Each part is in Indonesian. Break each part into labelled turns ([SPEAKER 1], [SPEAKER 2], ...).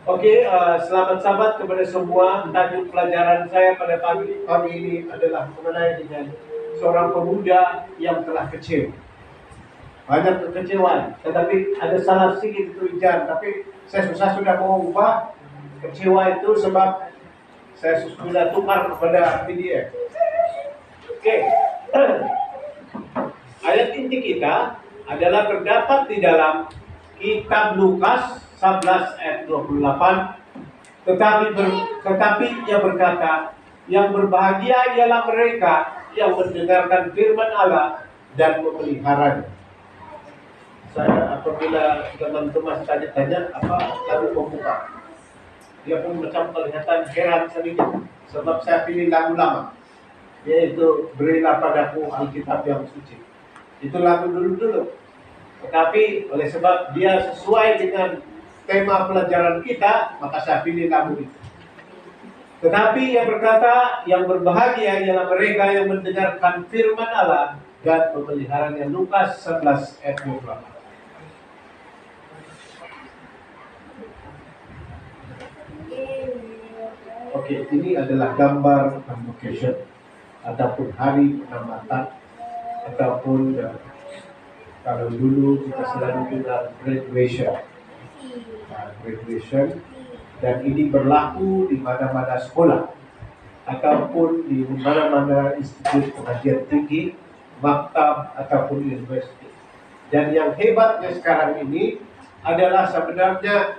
[SPEAKER 1] Oke, selamat sahabat kepada semua. Tajuk pelajaran saya pada pagi ini adalah mengenai dengan seorang pemuda yang telah kecil. Banyak kekecewaan, tetapi ada salah sedikit itu ujian. Tapi saya sudah mau ubah kecewa itu sebab saya sudah tukar kepada PDF. Oke, ayat inti kita adalah terdapat di dalam kitab Lukas 11 ayat 28. Tetapi ia berkata, yang berbahagia ialah mereka yang mendengarkan firman Allah dan memeliharanya. Saya apabila teman-teman tanya apa lagu pembuka, dia pun macam kelihatan heran sedikit sebab saya pilih lagu lama, yaitu Berilah Padaku Alkitab yang Suci. Itu lagu dulu. Tetapi oleh sebab dia sesuai dengan tema pelajaran kita, maka saya pilih lagu itu. Tetapi ia berkata, yang berbahagia ialah mereka yang mendengarkan firman Allah dan memeliharanya. Lukas 11 ayat 28. Oke, ini adalah gambar convocation ataupun hari penamatan ataupun kalau dulu kita selalu dengar graduation. Graduation, dan ini berlaku di mana-mana sekolah ataupun di mana-mana institut pengajian tinggi, maktab ataupun universiti. Dan yang hebatnya sekarang ini adalah sebenarnya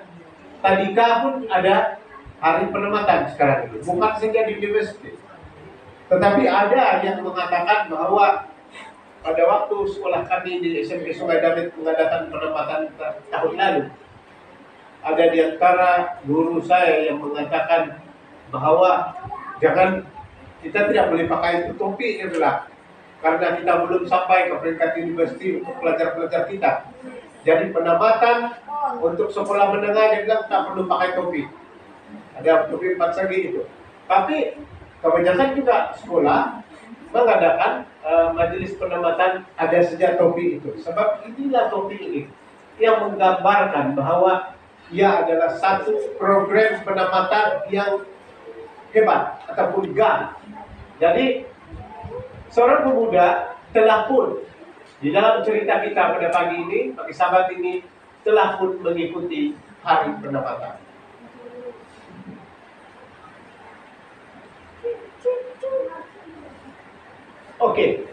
[SPEAKER 1] tadika pun ada hari penamatan sekarang ini, bukan saja di universiti. Tetapi ada yang mengatakan bahwa pada waktu sekolah kami di SMP Sungai Damit mengadakan penamatan tahun lalu, ada di antara guru saya yang mengatakan bahwa kita tidak boleh pakai topi, dia bilang, karena kita belum sampai ke peringkat universiti untuk pelajar-pelajar kita. Jadi penamatan untuk sekolah menengah dia bilang tak perlu pakai topi. Ada topi 4 segi itu. Tapi kebanyakan juga sekolah mengadakan majelis penamatan ada saja topi itu. Sebab inilah topi ini yang menggambarkan bahwa ia adalah satu program penamatan yang hebat ataupun gah. Jadi seorang pemuda telah pun di dalam cerita kita pada pagi ini, bagi sahabat ini telah pun mengikuti hari penamatan. Oke.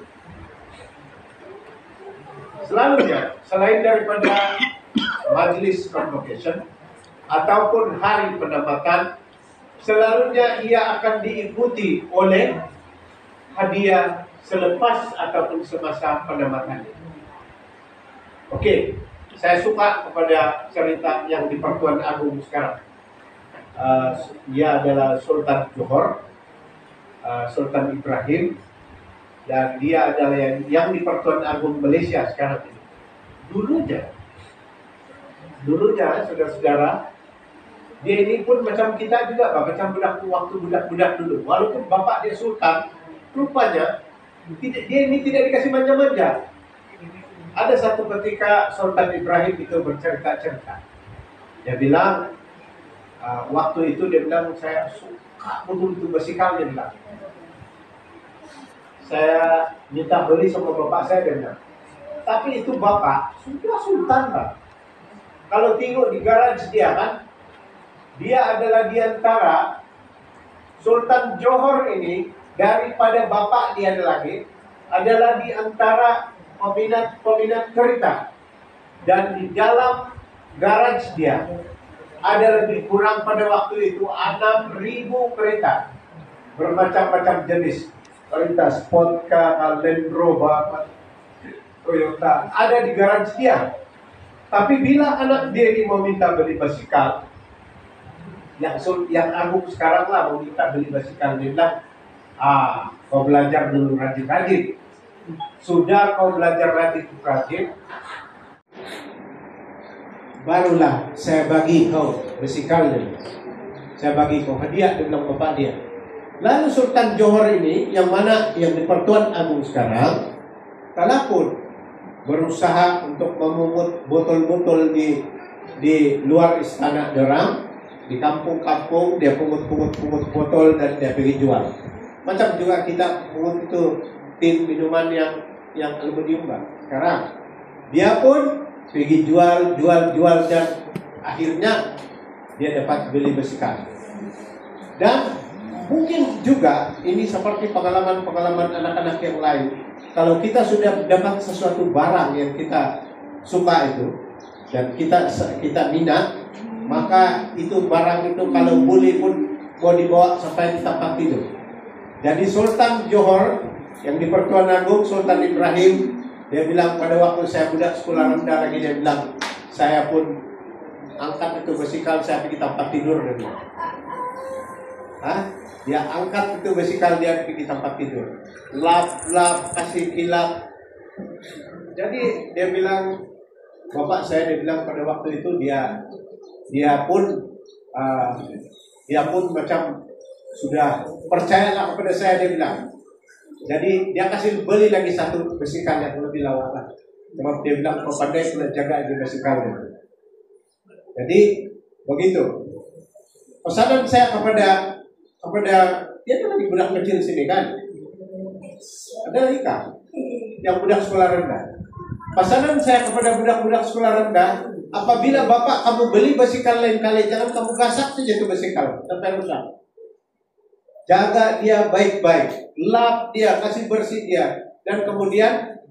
[SPEAKER 1] Selanjutnya, selain daripada majelis convocation ataupun hari penamatan, selalunya ia akan diikuti oleh hadiah selepas ataupun semasa penamatan. Oke, saya suka kepada cerita yang di Pertuan Agung sekarang. Dia adalah Sultan Johor, Sultan Ibrahim, dan dia adalah yang di Pertuan Agung Malaysia sekarang ini. Dulunya saudara-saudara, dia ini pun macam kita juga, macam waktu budak-budak dulu. Walaupun bapak dia sultan, rupanya dia ini tidak dikasih manja-manja. Ada satu ketika Sultan Ibrahim itu bercerita-cerita. Dia bilang, waktu itu dia bilang, saya suka betul itu basikal, dia bilang. Saya minta beli sama bapak saya, dia bilang. Tapi itu bapak sudah sultan, Pak. Kalau tengok di garage dia kan, dia adalah di antara Sultan Johor ini, daripada bapak dia lagi, adalah di antara peminat kereta. Dan di dalam garage dia ada lebih kurang pada waktu itu 6.000 kereta bermacam-macam jenis. Kereta Sport car, Land Rover, Toyota, ada di garage dia. Tapi bila anak dia ini mau minta beli basikal, yang Agung sekarang lah mau minta beli basikal, dia bilang, kau belajar dulu rajin-rajin. Sudah kau belajar rajin-rajin, barulah saya bagi kau basikalnya. Saya bagi kau hadiah, dia bilang bapak dia. Lalu Sultan Johor ini, yang di Pertuan Agung sekarang, telah pun berusaha untuk memungut botol-botol di luar istana derang Di kampung-kampung dia pungut botol dan dia pergi jual. Macam juga kita pungut itu tin minuman yang aluminium Pak. Sekarang dia pun pergi jual dan akhirnya dia dapat beli besikal. Dan mungkin juga ini seperti pengalaman anak-anak yang lain. Kalau kita sudah dapat sesuatu barang yang kita suka itu dan kita minat, maka itu barang itu kalau boleh pun mau dibawa sampai di tempat tidur. Jadi Sultan Johor yang di Pertuan Agung, Sultan Ibrahim, dia bilang pada waktu saya budak sekolah rendah lagi, dia bilang saya pun angkat itu besikal, saya pergi tempat tidur. Dia bilang, dia angkat itu besikal, dia pergi tempat tidur, lap kasih kilap. Jadi dia bilang, bapak saya, dia bilang pada waktu itu dia pun macam sudah percayalah kepada saya, dia bilang. Jadi dia kasih beli lagi satu besikal yang lebih lawak lah. Sebab dia bilang kau pandai sudah jaga di besikalnya. Jadi begitu. Pesanan saya kepada dia kan lagi budak kecil sini kan. Ada Rika yang budak sekolah rendah. Pesanan saya kepada budak-budak sekolah rendah, apabila bapak kamu beli besikal lain kali, jangan kamu gasak saja itu besikal sampai rusak. Jaga dia baik-baik, lap dia, kasih bersih dia, dan kemudian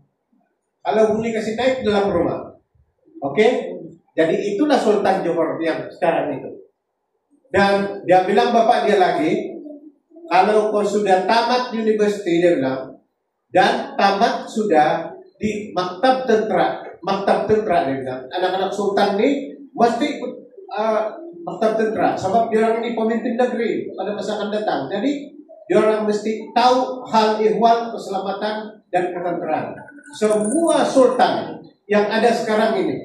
[SPEAKER 1] kalau boleh kasih naik dalam rumah. Oke? Jadi itulah Sultan Johor yang sekarang itu. Dan dia bilang bapak dia lagi, kalau kau sudah tamat university, dia bilang, dan tamat sudah di maktab tentara dia bilang, anak-anak sultan ini mesti ikut maktab tentara, sebab dia orang ini pemimpin negeri pada masa akan datang. Jadi dia orang mesti tahu hal ihwal keselamatan dan ketenteraan. Semua sultan yang ada sekarang ini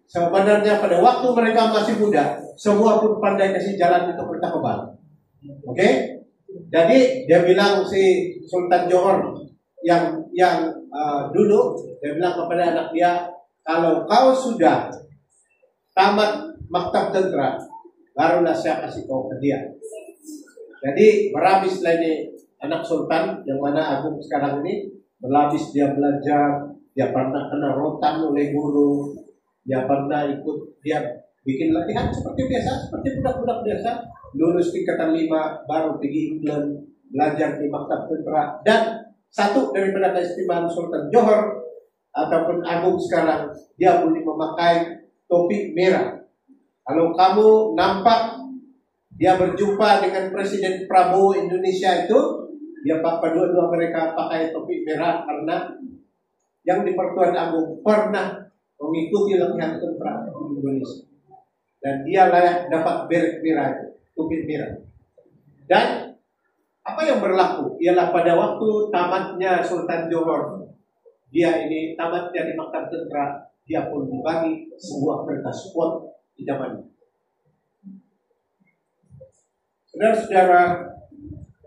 [SPEAKER 1] sebenarnya pada waktu mereka masih muda, semua pun pandai kasih jalan untuk bertakwa. Oke? Jadi dia bilang si Sultan Johor yang dulu, dia bilang kepada anak dia, kalau kau sudah tamat maktab tentara, barulah saya kasih kau hadiah. Jadi berhabislah ini anak sultan yang mana Agung sekarang ini, berhabis dia belajar, dia pernah kena rotan oleh guru, dia pernah ikut, dia bikin latihan seperti biasa, seperti budak-budak biasa, lulus tingkatan 5, baru pergi England, belajar di maktab tentara. Dan satu daripada keistimewaan Sultan Johor ataupun Agung sekarang, dia boleh memakai topi merah. Kalau kamu nampak dia berjumpa dengan Presiden Prabowo Indonesia itu, dia dua mereka pakai topi merah karena yang di Pertuan Agung pernah mengikuti latihan tentara di Indonesia. Dan dia layak dapat beret merah, topi merah. Dan apa yang berlaku ialah pada waktu tamatnya Sultan Johor, dia ini tamatnya di maktab tentara, dia pun dibagi sebuah kertas quote di zamannya. Saudara-saudara,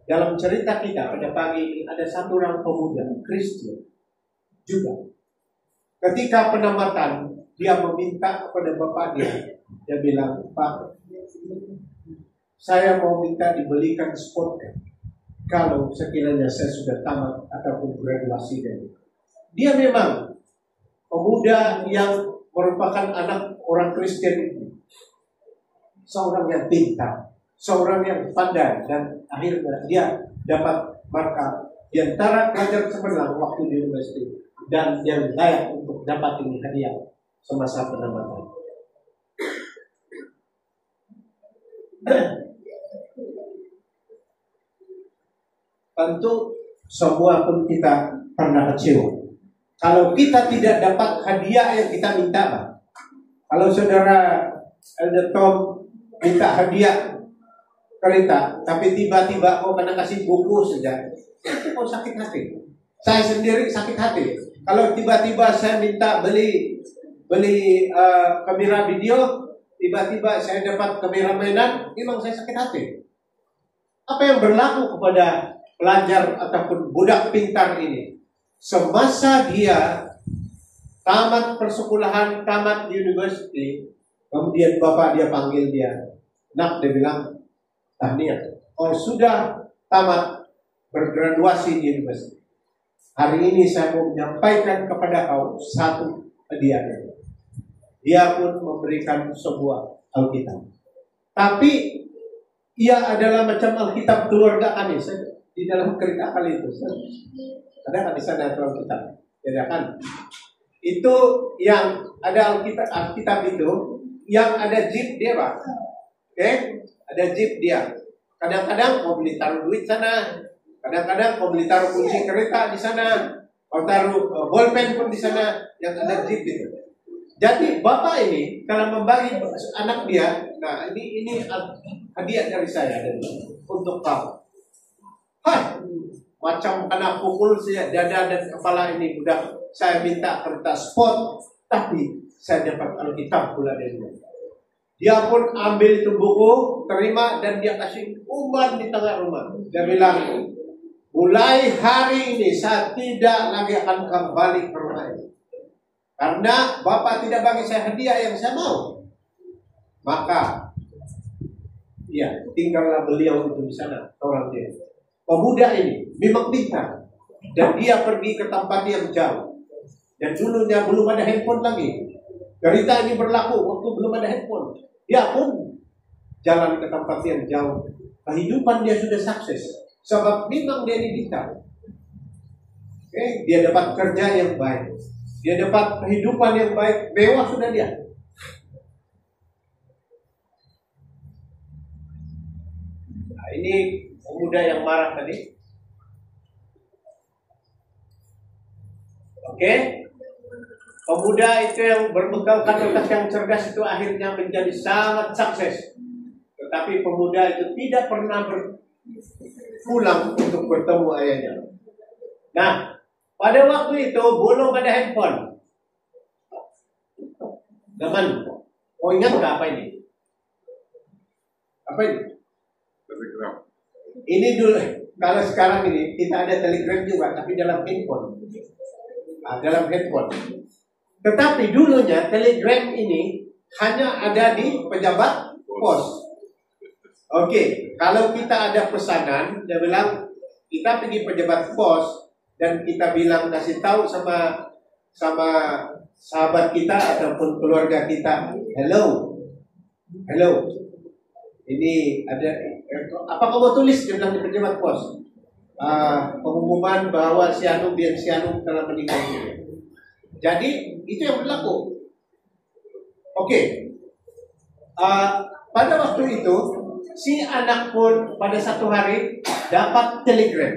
[SPEAKER 1] dalam cerita kita pada pagi ini ada satu orang pemuda Kristen juga. Ketika penamatan, dia meminta kepada bapak dia bilang, Pak, saya mau minta dibelikan spotkan kalau sekiranya saya sudah tamat ataupun graduasi dari. Dia memang pemuda yang merupakan anak orang Kristen itu, seorang yang pintar, seorang yang pandai, dan akhirnya dia dapat markah di antara pelajar cemerlang waktu di universitas, dan yang layak untuk dapat ini hadiah semasa penamatan. Tentu semua pun kita pernah kecewa kalau kita tidak dapat hadiah yang kita minta, Pak. Kalau saudara Elder Tom minta hadiah kereta, tapi tiba-tiba kau kena kasih buku saja, itu kau sakit hati. Saya sendiri sakit hati. Kalau tiba-tiba saya minta beli kamera video, tiba-tiba saya dapat kamera mainan, memang saya sakit hati. Apa yang berlaku kepada pelajar ataupun budak pintar ini? Semasa dia tamat persekolahan, tamat university, kemudian bapak dia panggil dia, Nak, dia bilang, tahniah. Oh, sudah tamat bergraduasi di universitas. Hari ini saya mau menyampaikan kepada kau satu hadiah. Dia pun memberikan sebuah Alkitab. Tapi ia adalah macam Alkitab keluarga kami. Di dalam kereta kali itu. Ada kan di sana Alkitab? Ya kan? Itu yang ada Alkitab itu, yang ada jeep dia, Pak. Oke? Ada jeep dia. Kadang-kadang mau beli taruh duit sana. Kadang-kadang mau beli taruh kunci kereta di sana. Mau taruh bolpen pun di sana yang ada jeep itu. Jadi bapak ini kalau membagi anak dia, nah ini hadiah dari saya untuk kamu. Hai, macam anak pukul saya dada dan kepala ini udah saya minta kertas spot, tapi saya dapat Alkitab pula dari dia. Dia pun ambil itu buku, terima dan dia kasih umpan di tengah rumah. Dia bilang, mulai hari ini saya tidak lagi akan kembali ke rumah ini. Karena Bapak tidak bagi saya hadiah yang saya mau. Maka, ya tinggallah beliau itu di sana, orang dia. Pemuda ini memang pintar. Dan dia pergi ke tempat yang jauh. Dan dulunya belum ada handphone lagi. Cerita ini berlaku waktu belum ada handphone. Dia pun jalan ke tempat yang jauh. Kehidupan dia sudah sukses. Sebab memang dia ini pintar. Oke, dia dapat kerja yang baik. Dia dapat kehidupan yang baik. Mewah sudah dia. Nah, ini pemuda yang marah tadi. Oke. Pemuda itu yang berbekal kata-kata yang cerdas itu akhirnya menjadi sangat sukses. Tetapi pemuda itu tidak pernah pulang untuk bertemu ayahnya. Nah, pada waktu itu belum ada handphone. Teman, mau ingat nggak apa ini? Apa ini? Telegram. Ini dulu, kalau sekarang ini kita ada telegram juga, tapi dalam handphone. Nah, dalam handphone. Tetapi dulunya telegram ini hanya ada di pejabat pos. Oke, kalau kita ada pesanan, dia bilang kita pergi pejabat pos dan kita bilang kasih tahu sama sahabat kita ataupun keluarga kita, hello, ini ada apa kamu tulis dia bilang di pejabat pos, pengumuman bahwa si Anu telah meninggal. Jadi itu yang berlaku. Oke. Pada waktu itu si anak pun pada satu hari dapat telegram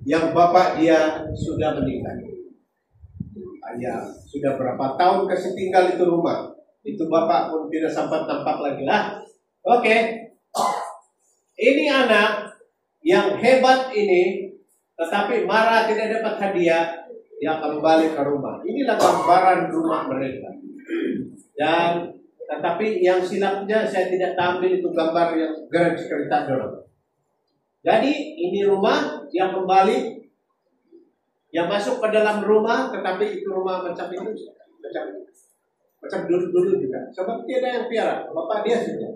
[SPEAKER 1] yang bapak dia sudah meninggal. Ya, sudah berapa tahun kasih tinggal itu rumah. Itu bapak pun tidak sempat nampak lagi lah. Oke. Ini anak yang hebat ini, tetapi marah tidak dapat hadiah, dia kembali ke rumah. Inilah gambaran rumah mereka. Dan tetapi yang silapnya saya tidak tampil itu gambar yang garis cerita dulu. Jadi ini rumah yang kembali, yang masuk ke dalam rumah, tetapi itu rumah macam itu, macam dulu juga. Sebab tidak ada yang piara, bapak dia saja.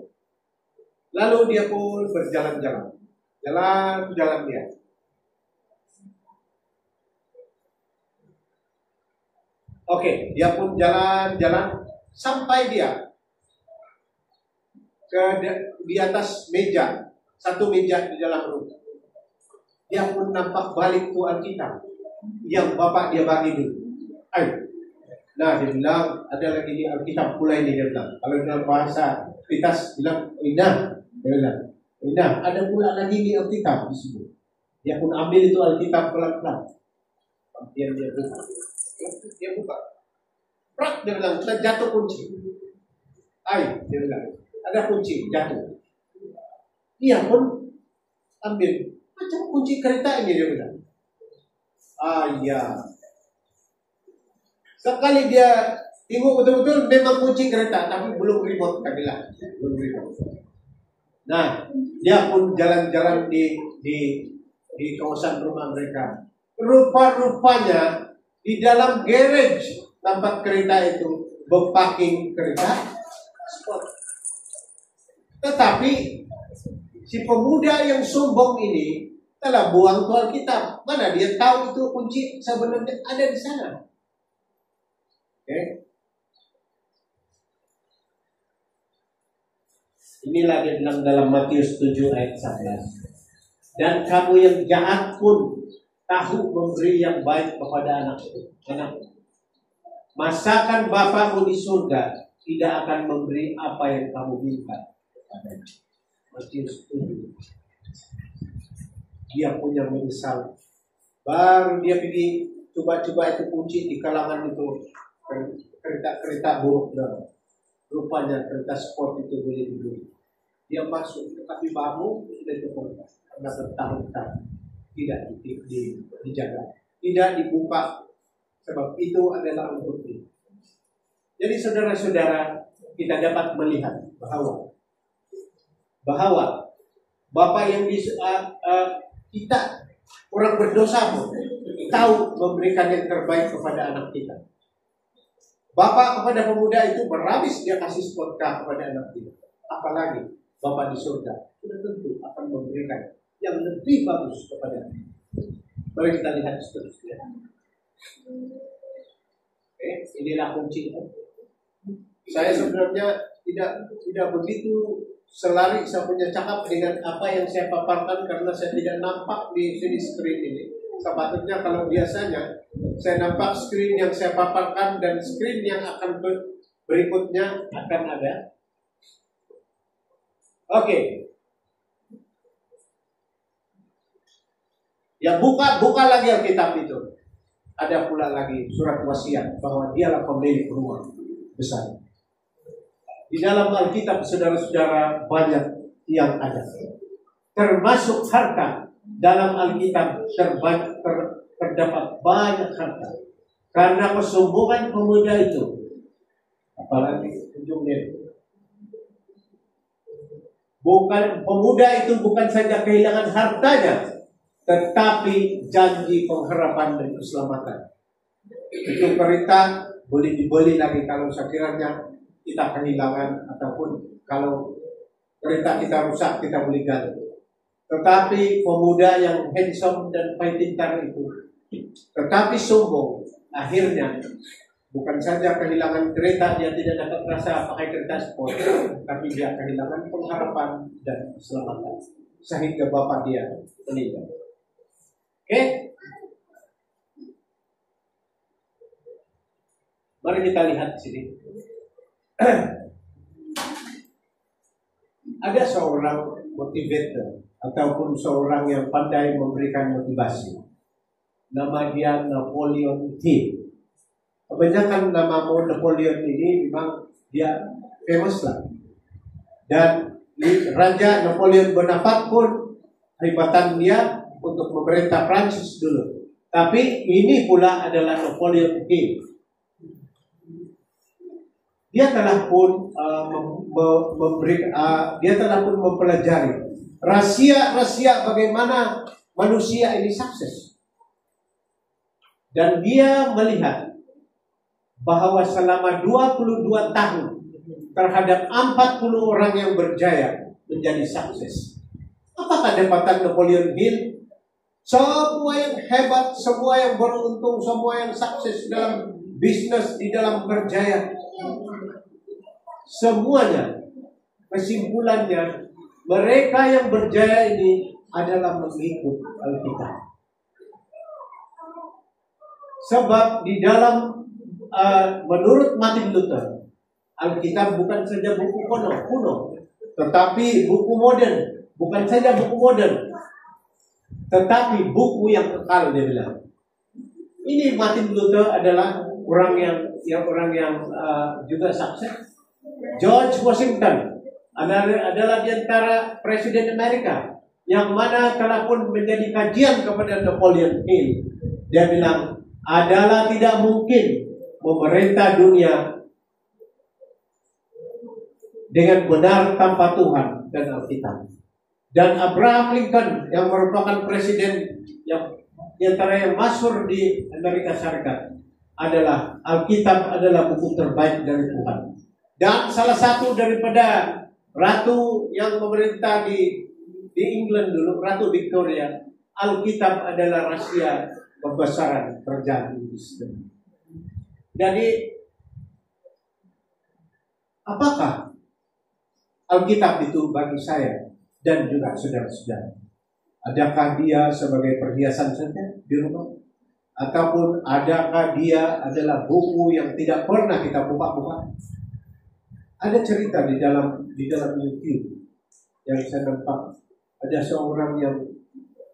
[SPEAKER 1] Lalu dia pun berjalan-jalan, jalan dia. Oke, dia pun jalan-jalan sampai dia di atas meja, satu meja di dalam rumah. Dia pun nampak balik tuh Alkitab yang bapak dia bagi dulu. Ayo. Nah, dia bilang ada lagi di Alkitab pula ini, dia bilang. Kalau dalam bahasa kita bilang indah, dia bilang indah. Ada pula lagi di Alkitab di sini. Dia pun ambil itu Alkitab pelan-pelan. Dia buka. Dia buka. Prak, dia bilang jatuh kunci. Ayo, dia bilang ada kunci jatuh. Dia pun ambil macam kunci kereta ini, dia bilang. Iya. Sekali dia tengok betul-betul memang kunci kereta, tapi belum remote kabilah. Belum remote. Nah, dia pun jalan-jalan di kawasan rumah mereka. Rupa-rupanya di dalam garage tempat kereta itu berparking kereta spot. Tetapi si pemuda yang sombong ini telah buang tuh Alkitab. Mana dia tahu itu kunci sebenarnya ada di sana. Oke. Inilah dia bilang dalam Matius 7 ayat 11. Dan kamu yang jahat pun tahu memberi yang baik kepada anak-anak. Masakan Bapakmu di surga tidak akan memberi apa yang kamu minta kepadanya. Matius 7. Dia punya menyesal. Baru dia pergi coba-coba itu kunci di kalangan itu kereta buruk. Rupanya kereta sport itu boleh dibeli. Dia masuk, tetapi bahu sudah dibongkar karena bertahun-tahun tidak dijaga, tidak dibuka, sebab itu adalah untuk dia. Jadi saudara-saudara, kita dapat melihat bahwa Bapak yang kita orang berdosa pun tahu memberikan yang terbaik kepada anak kita. Bapak kepada pemuda itu berhabis dia kasih spotka kepada anak kita. Apalagi Bapak di surga sudah tentu akan memberikan yang lebih bagus kepada kita. Mari kita lihat seterusnya. Oke, inilah kuncinya. Saya sebenarnya tidak begitu selari saya punya cakap dengan apa yang saya paparkan karena saya tidak nampak di sini screen ini. Sepatutnya kalau biasanya saya nampak screen yang saya paparkan dan screen yang akan berikutnya akan ada. Oke. Ya buka lagi Alkitab itu. Ada pula lagi surat wasiat bahwa dialah pemilik rumah besar. Di dalam Alkitab saudara-saudara banyak yang ada. Termasuk harta. Dalam Alkitab terdapat banyak harta. Karena kesombongan pemuda itu. Apalagi ujungnya. Pemuda itu bukan saja kehilangan hartanya, tetapi janji pengharapan dan keselamatan. Itu kereta boleh dibeli lagi kalau sekiranya kita kehilangan ataupun kalau kereta kita rusak kita boleh ganti. Tetapi pemuda yang handsome dan pintar itu, tetapi sombong, akhirnya bukan saja kehilangan kereta, dia tidak dapat rasa pakai kereta sport, tapi dia kehilangan pengharapan dan keselamatan sehingga bapak dia meninggal. Oke? Mari kita lihat di sini. Ada seorang motivator ataupun seorang yang pandai memberikan motivasi. Nama dia Napoleon Hill. Kebanyakan nama Napoleon ini memang dia famous lah. Dan Raja Napoleon Bonaparte pun hebatan dia untuk memerintah Prancis dulu. Tapi ini pula adalah Napoleon Hill. Dia telah pun mempelajari rahasia bagaimana manusia ini sukses. Dan dia melihat bahwa selama 22 tahun terhadap 40 orang yang berjaya menjadi sukses. Apakah dapatan Napoleon Hill? Semua yang hebat, semua yang beruntung, semua yang sukses dalam bisnis, di dalam berjaya. Semuanya, kesimpulannya, mereka yang berjaya ini adalah mengikut Alkitab. Sebab di dalam menurut Martin Luther, Alkitab bukan saja buku kuno, tetapi buku modern. Bukan saja buku modern, tetapi buku yang kekal, dia bilang. Ini Martin Luther adalah orang yang juga sukses. George Washington adalah di antara Presiden Amerika yang mana telah pun menjadi kajian kepada Napoleon Hill. Dia bilang adalah tidak mungkin memerintah dunia dengan benar tanpa Tuhan dan Alkitab. Dan Abraham Lincoln yang merupakan presiden yang di antara yang masyhur di Amerika Serikat adalah Alkitab adalah buku terbaik dari Tuhan. Dan salah satu daripada Ratu yang memerintah di England dulu, Ratu Victoria, Alkitab adalah rahasia pembesaran kerajaan Inggris. Jadi, apakah Alkitab itu bagi saya dan juga saudara-saudara? Adakah dia sebagai perhiasan saja di rumah? Ataupun adakah dia adalah buku yang tidak pernah kita buka-buka? Ada cerita di dalam YouTube yang saya nampak. Ada seorang yang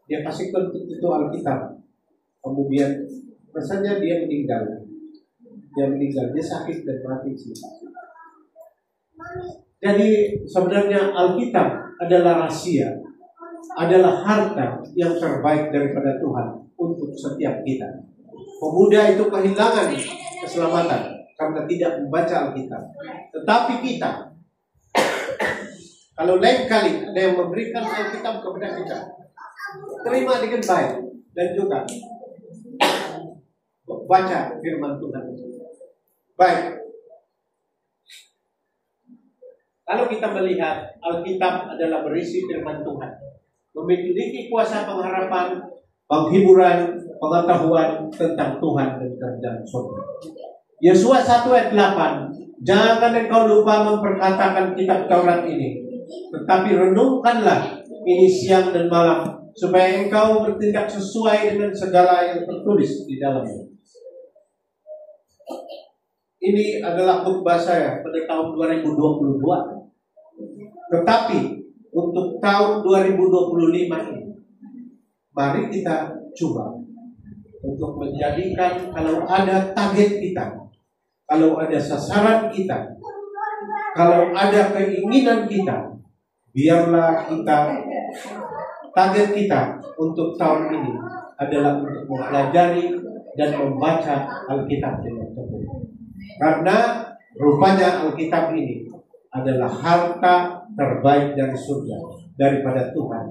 [SPEAKER 1] dia kasih kentut itu Alkitab. Kemudian rasanya dia meninggal. Dia sakit dan mati sih. Jadi sebenarnya Alkitab adalah rahasia, adalah harta yang terbaik daripada Tuhan untuk setiap kita. Pemuda itu kehilangan keselamatan karena tidak membaca Alkitab. Tetapi kita, kalau lain kali ada yang memberikan Alkitab kepada kita, terima dengan baik dan juga baca firman Tuhan. Baik. Kalau kita melihat Alkitab adalah berisi firman Tuhan, memiliki kuasa pengharapan, penghiburan, pengetahuan tentang Tuhan dan kerajaan surga. Yesua 1 ayat 8, jangan engkau lupa memperkatakan kitab Taurat ini, tetapi renungkanlah ini siang dan malam, supaya engkau bertindak sesuai dengan segala yang tertulis di dalamnya. Ini adalah khutbah saya pada tahun 2022. Tetapi untuk tahun 2025 ini, mari kita coba untuk menjadikan, kalau ada target kita, kalau ada sasaran kita, kalau ada keinginan kita, biarlah kita, target kita untuk tahun ini adalah untuk mempelajari dan membaca Alkitab dengan tepat. Karena rupanya Alkitab ini adalah harta terbaik dari surga, daripada Tuhan.